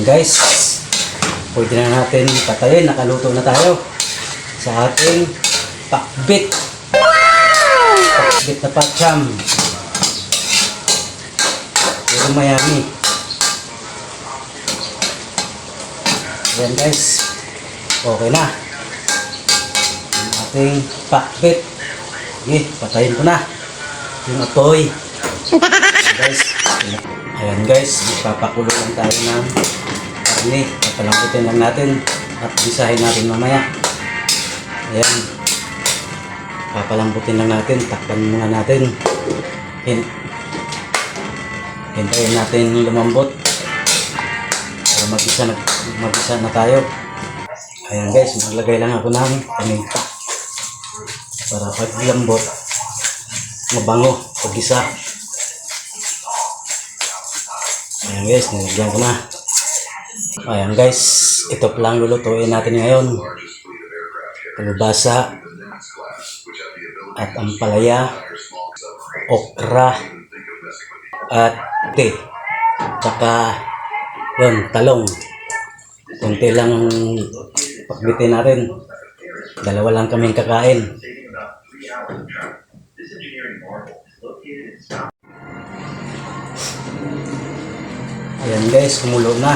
Guys, pwede na natin patayin. Nakaluto na tayo sa ating pakbit. Pakbit na pacham. Pero mayami. Ayan guys, okay na ang ating pakbit. Sige, patayin ko na yung apoy. Guys, ayan guys, ipapakulo lang tayo ng karne. Papalambutin lang natin at bisahin natin mamaya. Ayan, papalambutin lang natin. Takpan muna natin. Hintayin natin lumambot para mag-isa na tayo. Ayan guys, maglagay lang ako ng paminta para pag lambot mabango pag-isa. Ayan guys, nilagyan ko na. Ayan guys, ito lang lulutuin natin ngayon. Kalubasa at ampalaya, okra at tsaka yun, talong. Kunti lang pakbitin natin. Dalawa lang kaming kakain. Ayan guys, kumulo na.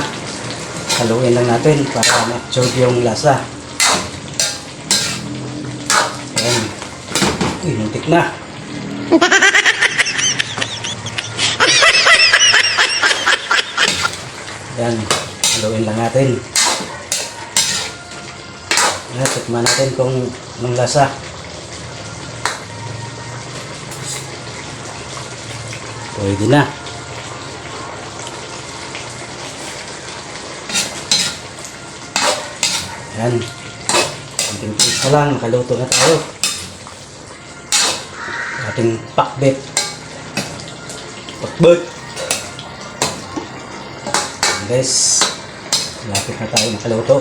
Haluin lang natin para ma-absorb yung lasa. Ayan. Uy, muntik na. Ayan, haluin lang natin. Ayan, tikman natin kung anong lasa. Pwede na. Ayan. Kunting isa lang, makaluto na tayo. Ating pakbit. Pakbit. Ayan guys, lapit na tayo makaluto.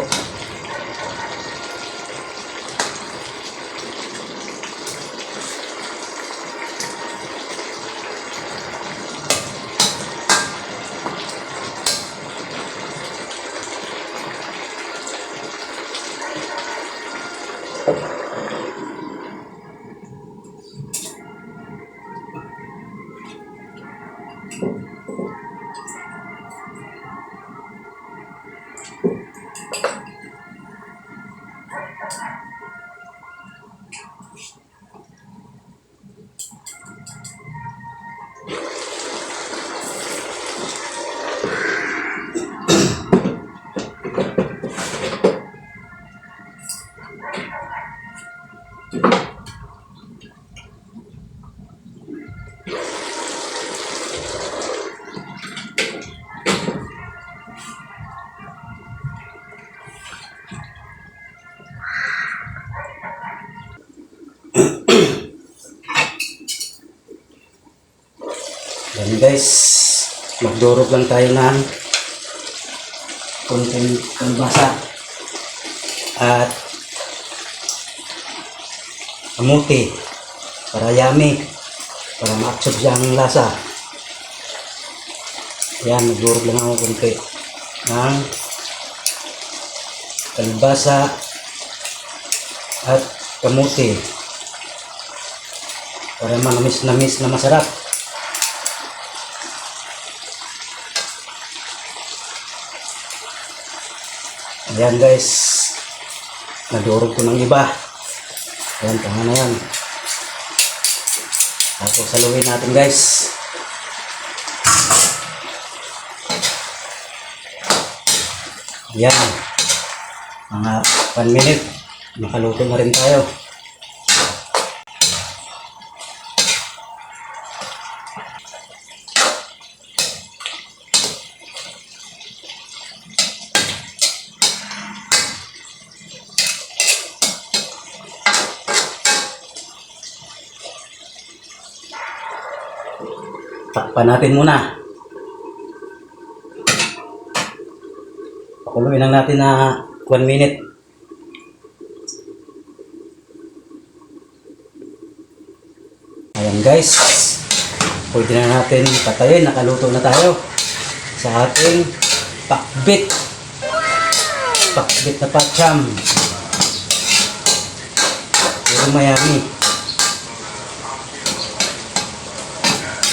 Yan guys, magdurog lang tayo ng konting kalbasa at kamuti para yummy, para ma-absorb siya ang lasa. Yan, magdurog lang ako konti ng kalbasa at kamuti para manamis-namis na masarap. Ayan guys, nadurog ko ng iba. Ayan, tama na yan. Tapos haluin natin guys. Ayan, mga 1 minute, makaluto na rin tayo. Takpan natin muna. Pakuluin lang natin na 1 minute. Ayan guys, pwede na natin patayin. Nakaluto na tayo sa ating pakbit. Pakbit na patsyam. Pero mayami.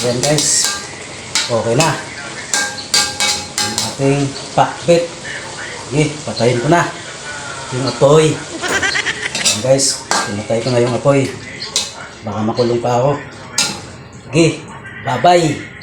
Ayan guys. Okay na. Ang ating pakbit. Sige, patayin ko na. Yung apoy. Ayan guys. Pinatay ko na yung apoy. Baka makulong pa ako. Sige, bye-bye.